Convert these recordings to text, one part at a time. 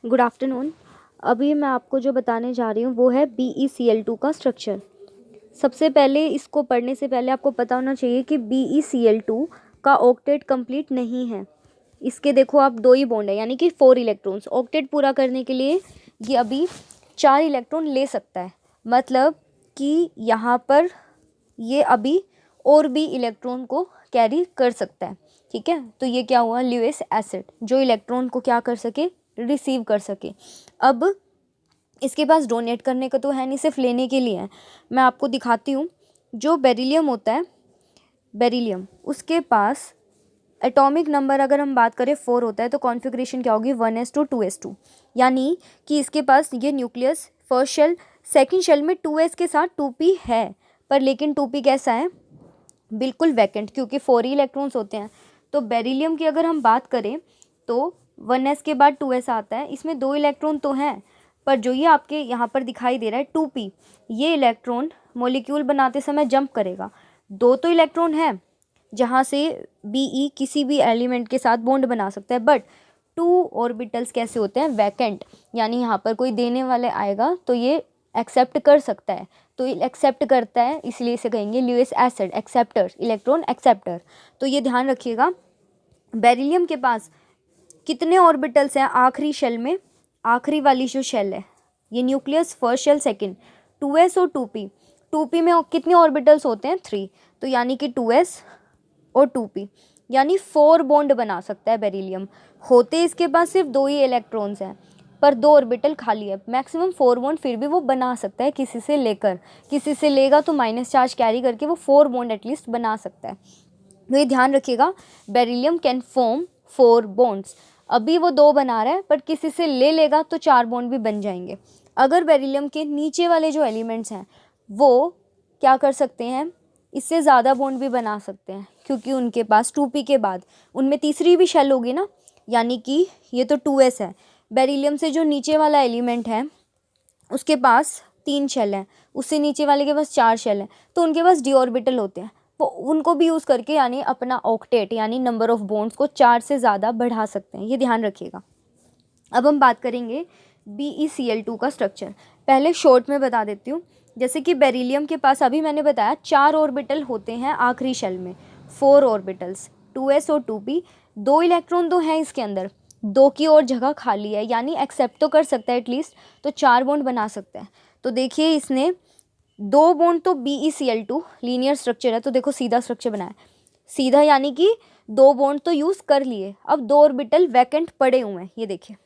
Good afternoon. अभी मैं आपको जो बताने जा रही हूँ वो है BeCl2 का स्ट्रक्चर। सबसे पहले इसको पढ़ने से पहले आपको पता होना चाहिए कि BeCl2 का ऑक्टेट कंप्लीट नहीं है। इसके देखो आप 2 ही बॉन्ड है, यानी कि 4 इलेक्ट्रॉन्स। ऑक्टेट पूरा करने के लिए ये अभी 4 इलेक्ट्रॉन ले सकता है, मतलब कि यहाँ पर ये अभी और भी इलेक्ट्रॉन को कैरी कर सकता है। ठीक है, तो ये क्या हुआ, ल्यूइस एसिड, जो इलेक्ट्रॉन को क्या कर सके, रिसीव कर सके। अब इसके पास डोनेट करने का तो है नहीं, सिर्फ लेने के लिए है। मैं आपको दिखाती हूँ। जो बेरिलियम होता है, बेरिलियम, उसके पास एटॉमिक नंबर अगर हम बात करें 4 होता है, तो कॉन्फ़िगरेशन क्या होगी, 1s2 2s2, यानी कि इसके पास ये nucleus first shell, second shell में 2s के साथ 2p है, पर लेकिन 2p कैसा है, बिल्कुल वैकेंट, क्योंकि 4 ही इलेक्ट्रॉन्स होते हैं। तो बेरिलियम की अगर हम बात करें तो 1s के बाद 2s आता है, इसमें 2 इलेक्ट्रॉन तो हैं, पर जो ये आपके यहाँ पर दिखाई दे रहा है 2p, ये इलेक्ट्रॉन मॉलिक्यूल बनाते समय जंप करेगा। 2 तो इलेक्ट्रॉन है जहाँ से Be किसी भी एलिमेंट के साथ बॉन्ड बना सकता है, बट 2 ऑर्बिटल्स कैसे होते हैं, वैकेंट, यानी यहाँ पर कोई देने वाले आएगा तो ये एक्सेप्ट कर सकता है, तो एक्सेप्ट करता है, इसलिए इसे कहेंगे Lewis acid, acceptor, electron acceptor. तो ये ध्यान रखिएगा। बेरिलियम के पास कितने ऑर्बिटल्स हैं आखिरी शेल में, आखिरी वाली जो शेल है, ये nucleus first shell second, 2s और 2p, 2p में कितने ऑर्बिटल्स होते हैं, 3, तो यानी कि 2s और 2p, यानी 4 बॉन्ड बना सकता है बेरिलियम। होते इसके पास सिर्फ 2 ही इलेक्ट्रॉन्स हैं, पर 2 ऑर्बिटल खाली है, मैक्सिमम 4 बॉन्ड फिर भी वो बना सकता है किसी से लेकर। किसी से लेगा तो माइनस चार्ज कैरी करके वो 4 बॉन्ड एटलीस्ट बना सकता है। तो ये ध्यान रखिएगा, बेरिलियम कैन फॉर्म 4 बॉन्ड्स। अभी वो 2 बना रहा है, पर किसी से ले लेगा तो 4 बॉन्ड भी बन जाएंगे। अगर बेरिलियम के नीचे वाले जो एलिमेंट्स हैं वो क्या कर सकते हैं, इससे ज़्यादा बॉन्ड भी बना सकते हैं, क्योंकि उनके पास 2p के बाद उनमें तीसरी भी शेल होगी ना, यानी कि ये तो 2s है, बेरिलियम से जो नीचे वाला एलिमेंट है उसके पास 3 शेल हैं, उससे नीचे वाले के पास 4 शेल हैं, तो उनके पास d ऑर्बिटल होते हैं, वो उनको भी यूज़ करके यानी अपना ऑक्टेट यानी नंबर ऑफ़ बॉन्ड्स को 4 से ज़्यादा बढ़ा सकते हैं। ये ध्यान रखिएगा। अब हम बात करेंगे BeCl2 का स्ट्रक्चर। पहले शॉर्ट में बता देती हूँ। जैसे कि बेरिलियम के पास अभी मैंने बताया 4 ऑर्बिटल होते हैं आखिरी शेल में, 4 ऑर्बिटल्स, 2s और 2p, 2 इलेक्ट्रॉन तो हैं इसके अंदर, 2 की और जगह खाली है, यानी एक्सेप्ट तो कर सकता है एटलीस्ट, तो 4 बॉन्ड बना सकता है। तो देखिए इसने 2 बॉन्ड तो BeCl2 लीनियर स्ट्रक्चर है, तो देखो सीधा स्ट्रक्चर बनाया, सीधा यानी कि 2 बॉन्ड तो यूज़ कर लिए, अब 2 ऑर्बिटल वैकेंट पड़े हुए हैं, ये देखिए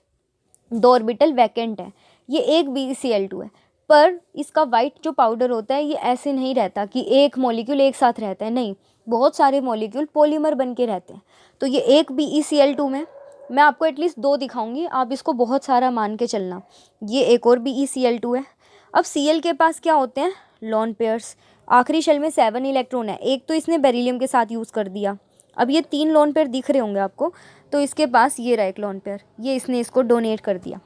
2 ऑर्बिटल वैकेंट है, ये एक BeCl2 है। पर इसका वाइट जो पाउडर होता है ये ऐसे नहीं रहता कि एक मॉलिक्यूल एक साथ रहता है, नहीं, बहुत सारे मॉलिक्यूल पॉलीमर बन के रहते हैं। तो ये एक BeCl2 में मैं आपको एटलीस्ट 2 दिखाऊंगी, आप इसको बहुत सारा मान के चलना। ये एक और BeCl2 है। अब Cl के पास क्या होते हैं, लॉन पेयर्स, आखिरी शेल में 7 इलेक्ट्रॉन है, एक तो इसने बेरिलियम के साथ यूज़ कर दिया। अब ये 3 लोन पेयर दिख रहे होंगे आपको, तो इसके पास ये रहा एक लोन पेयर, ये इसने इसको डोनेट कर दिया।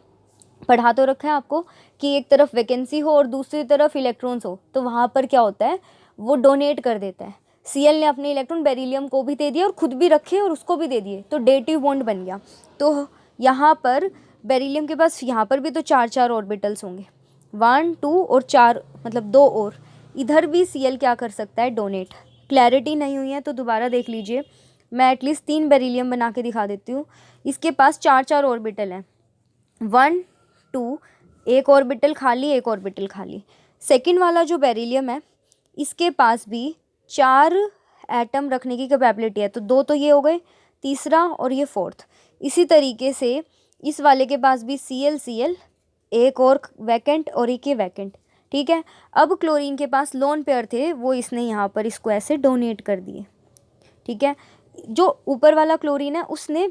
पढ़ा तो रखा है आपको कि एक तरफ वैकेंसी हो और दूसरी तरफ इलेक्ट्रॉन्स हो, तो वहाँ पर क्या होता है, वो डोनेट कर देता है। Cl ने अपने इलेक्ट्रॉन बेरिलियम को भी दे दिया और खुद भी रखे और उसको भी दे दिए, तो डेटिव बॉन्ड बन गया। तो यहाँ पर बेरिलियम के पास यहाँ पर भी तो 4 ऑर्बिटल्स होंगे, 1 2 और 4, मतलब 2 और इधर भी Cl क्या कर सकता है, डोनेट। क्लैरिटी नहीं हुई है तो दोबारा देख लीजिए, मैं एटलीस्ट 3 बेरिलियम बना के दिखा देती हूँ। इसके पास 4 ऑर्बिटल हैं, 1 2, एक ऑर्बिटल खाली, एक ऑर्बिटल खाली। सेकंड वाला जो बेरिलियम है इसके पास भी 4 एटम रखने की कैपेबिलिटी है, तो 2 तो ये हो गए, तीसरा और ये फोर्थ। इसी तरीके से इस वाले के पास भी Cl एक और वैकेंट और एक ये वैकेंट। ठीक है, अब क्लोरीन के पास लोन पेयर थे, वो इसने यहाँ पर इसको ऐसे डोनेट कर दिए। ठीक है, जो ऊपर वाला क्लोरीन है उसने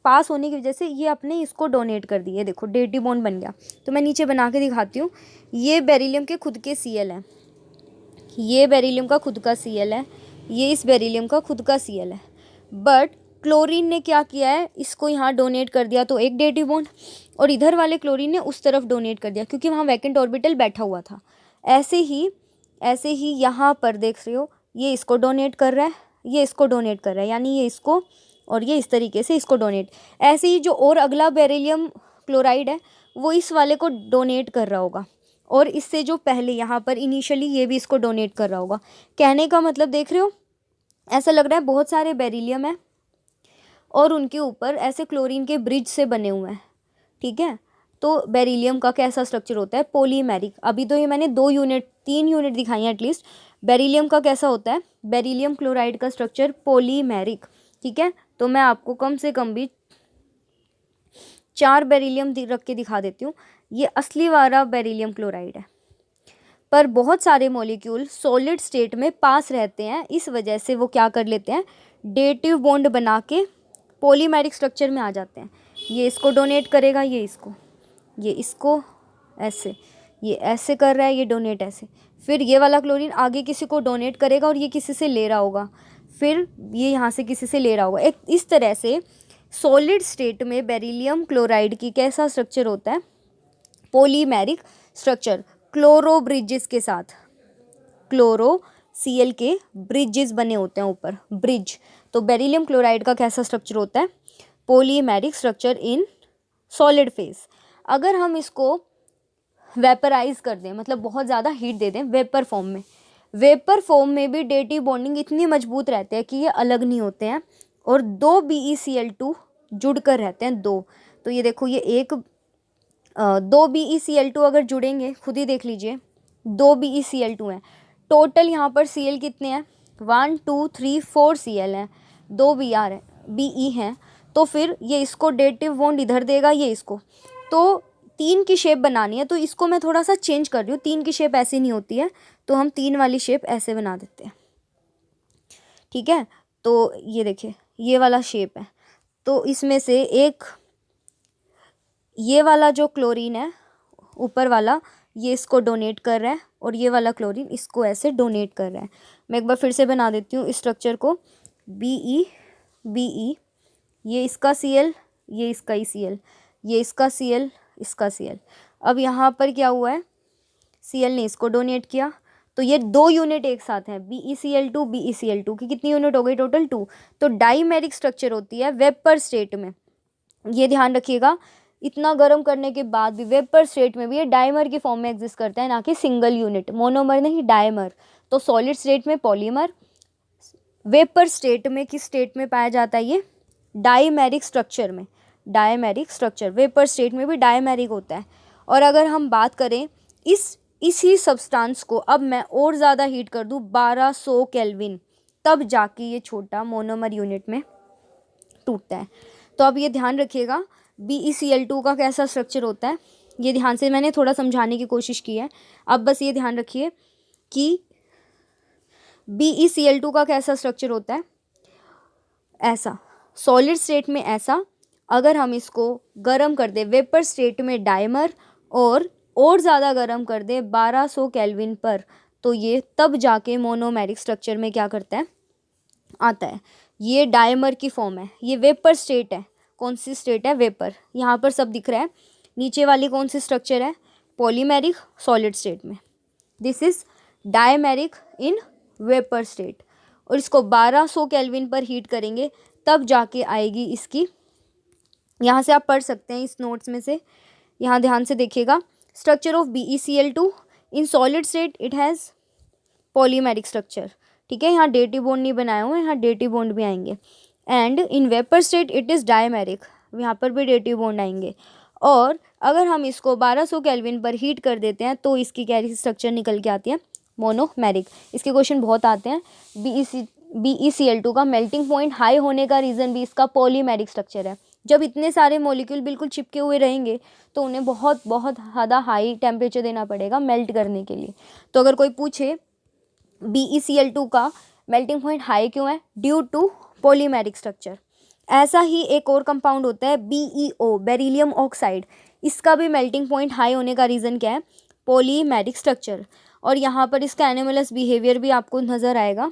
पास होने की वजह से ये अपने इसको डोनेट कर दिए, देखो डेटिव बॉन्ड बन गया। तो मैं नीचे बना के दिखाती हूँ। ये बेरिलियम के खुद के Cl है, ये बेरिलियम का खुद का Cl है, ये इस बेरिलियम का खुद का Cl है, बट क्लोरीन ने क्या किया है, इसको यहाँ डोनेट कर दिया, तो एक डेटिव बॉन्ड, और इधर वाले क्लोरीन ने उस तरफ डोनेट कर दिया क्योंकि वहाँ वैकेंट ऑर्बिटल बैठा हुआ था। ऐसे ही यहाँ पर देख रहे हो, ये इसको डोनेट कर रहा है, ये इसको डोनेट कर रहा है, यानी ये इसको और ये इस तरीके से इसको डोनेट। ऐसे ही जो और अगला बेरिलियम क्लोराइड है वो इस वाले को डोनेट कर रहा होगा, और इससे जो पहले यहाँ पर इनिशियली ये भी इसको डोनेट कर रहा होगा। कहने का मतलब देख रहे हो, ऐसा लग रहा है बहुत सारे बेरिलियम है और उनके ऊपर ऐसे क्लोरीन के ब्रिज से बने हुए हैं, ठीक है। तो बेरिलियम का कैसा स्ट्रक्चर होता है, पॉलीमेरिक। अभी तो ये मैंने 3 यूनिट दिखाई हैं एटलीस्ट। बेरिलियम का कैसा होता है, बेरिलियम क्लोराइड का स्ट्रक्चर पॉलीमेरिक, ठीक है। तो मैं आपको कम से कम भी 4 बेरिलियम रख के दिखा देती हूँ। ये असली वाला बेरिलियम क्लोराइड है, पर बहुत सारे मॉलिक्यूल सॉलिड स्टेट में पास रहते हैं, इस वजह से वो क्या कर लेते हैं, डेटिव बॉन्ड बना के पॉलीमेरिक स्ट्रक्चर में आ जाते हैं। ये इसको डोनेट करेगा, ये इसको ऐसे, ये ऐसे कर रहा है, ये डोनेट ऐसे, फिर ये वाला क्लोरीन आगे किसी को डोनेट करेगा और ये किसी से ले रहा होगा, फिर ये यहाँ से किसी से ले रहा होगा। एक इस तरह से सॉलिड स्टेट में बेरिलियम क्लोराइड की कैसा स्ट्रक्चर होता है, पॉलीमेरिक स्ट्रक्चर, क्लोरो ब्रिजेस के साथ, क्लोरो Cl के ब्रिजेस बने होते हैं ऊपर, ब्रिज। तो बेरिलियम क्लोराइड का कैसा स्ट्रक्चर होता है, polymeric structure in solid phase. अगर हम इसको वेपराइज कर दें, मतलब बहुत ज़्यादा हीट दे दें वेपर फॉर्म में भी डेटिव बॉन्डिंग इतनी मजबूत रहती है कि ये अलग नहीं होते हैं, और 2 BeCl2 जुड़ कर रहते हैं, 2। तो ये देखो, ये 2 BeCl2 अगर जुड़ेंगे, खुद ही देख लीजिए, 2 BeCl2 हैं टोटल। यहाँ पर Cl कितने हैं, 1 2 3 4 Cl हैं, 2 Be हैं। तो फिर ये इसको डेटिव बॉन्ड इधर देगा, ये इसको, तो 3 की शेप बनानी है। तो इसको मैं थोड़ा सा चेंज कर रही हूँ, 3 की शेप ऐसी नहीं होती है, तो हम 3 वाली शेप ऐसे बना देते हैं, ठीक है। तो ये देखिए, ये वाला शेप है, तो इसमें से एक ये वाला जो क्लोरीन है ऊपर वाला, ये इसको डोनेट कर रहा है, और ये वाला क्लोरीन इसको ऐसे डोनेट कर रहा है। मैं एक बार फिर से बना देती हूँ इस स्ट्रक्चर को, Be, ये इसका Cl, ये इसका Cl, ये इसका Cl, इसका Cl। अब यहाँ पर क्या हुआ है, Cl ने इसको डोनेट किया, तो ये 2 यूनिट एक साथ हैं, BeCl2 की कितनी यूनिट हो गई टोटल, 2। तो डाइमेरिक स्ट्रक्चर होती है वेपर स्टेट में, ये ध्यान रखिएगा। इतना गर्म करने के बाद भी वेपर स्टेट में भी ये डाइमर की फॉर्म में एग्जिस्ट करता है, ना कि सिंगल यूनिट, मोनोमर नहीं, डाइमर। तो सॉलिड स्टेट में पॉलीमर, वेपर स्टेट में किस स्टेट में पाया जाता है, ये डाइमेरिक स्ट्रक्चर में, डाइमेरिक स्ट्रक्चर, वेपर स्टेट में भी डाइमेरिक होता है। और अगर हम बात करें इसी सब्सटेंस को अब मैं और ज़्यादा हीट कर दूँ 1200 केल्विन, तब जाके ये छोटा मोनोमर यूनिट में टूटता है। तो अब ये ध्यान रखिएगा BeCl2 का कैसा स्ट्रक्चर होता है, ये ध्यान से मैंने थोड़ा समझाने की कोशिश की है। अब बस ये ध्यान रखिए कि BeCl2 का कैसा स्ट्रक्चर होता है, ऐसा सॉलिड स्टेट में ऐसा। अगर हम इसको गर्म कर दे वेपर स्टेट में डाइमर, और ज़्यादा गर्म कर दे 1200 केल्विन पर, तो ये तब जाके मोनोमेरिक स्ट्रक्चर में क्या करता है, आता है। ये डाइमर की फॉर्म है, ये वेपर स्टेट है। कौन सी स्टेट है, वेपर। यहाँ पर सब दिख रहा है। नीचे वाली कौन सी स्ट्रक्चर है, पॉलीमेरिक सॉलिड स्टेट में। This is dimeric in vapour state. और इसको 1200 केल्विन पर हीट करेंगे तब जाके आएगी इसकी, यहाँ से आप पढ़ सकते हैं इस नोट्स में से, यहाँ ध्यान से देखिएगा। Structure of BeCl2 in solid state it has polymeric structure, ठीक है। यहाँ डेटिव बॉन्ड नहीं बनाए हुए, यहाँ डेटिव बॉन्ड भी आएंगे। And in vapour state it is dimeric, यहाँ पर भी डेटिव बॉन्ड आएंगे। और अगर हम इसको 1200 केल्विन पर हीट कर देते हैं तो इसकी कैसी स्ट्रक्चर निकल के आती है, मोनोमेरिक। इसके क्वेश्चन बहुत आते हैं। BeCl2 का मेल्टिंग पॉइंट हाई होने का रीज़न भी इसका पॉलीमेरिक स्ट्रक्चर है। जब इतने सारे मॉलिक्यूल बिल्कुल चिपके हुए रहेंगे तो उन्हें बहुत बहुत ज़्यादा हाई टेम्परेचर देना पड़ेगा मेल्ट करने के लिए। तो अगर कोई पूछे BeCl2 का मेल्टिंग पॉइंट हाई क्यों है, ड्यू टू पॉलीमेरिक स्ट्रक्चर। ऐसा ही एक और कंपाउंड होता है BeO, बेरिलियम ऑक्साइड। इसका भी मेल्टिंग पॉइंट हाई होने का रीज़न क्या है, पॉलीमेरिक स्ट्रक्चर। और यहाँ पर इसका एनोमलस बिहेवियर भी आपको नज़र आएगा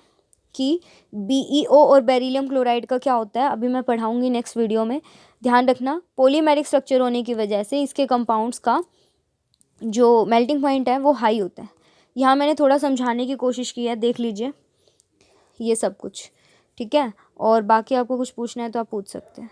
कि BeO और बेरिलियम क्लोराइड का क्या होता है, अभी मैं पढ़ाऊँगी नेक्स्ट वीडियो में। ध्यान रखना, पॉलीमेरिक स्ट्रक्चर होने की वजह से इसके कंपाउंड्स का जो मेल्टिंग पॉइंट है वो हाई होता है। यहाँ मैंने थोड़ा समझाने की कोशिश की है, देख लीजिए ये सब कुछ, ठीक है। और बाकी आपको कुछ पूछना है तो आप पूछ सकते हैं।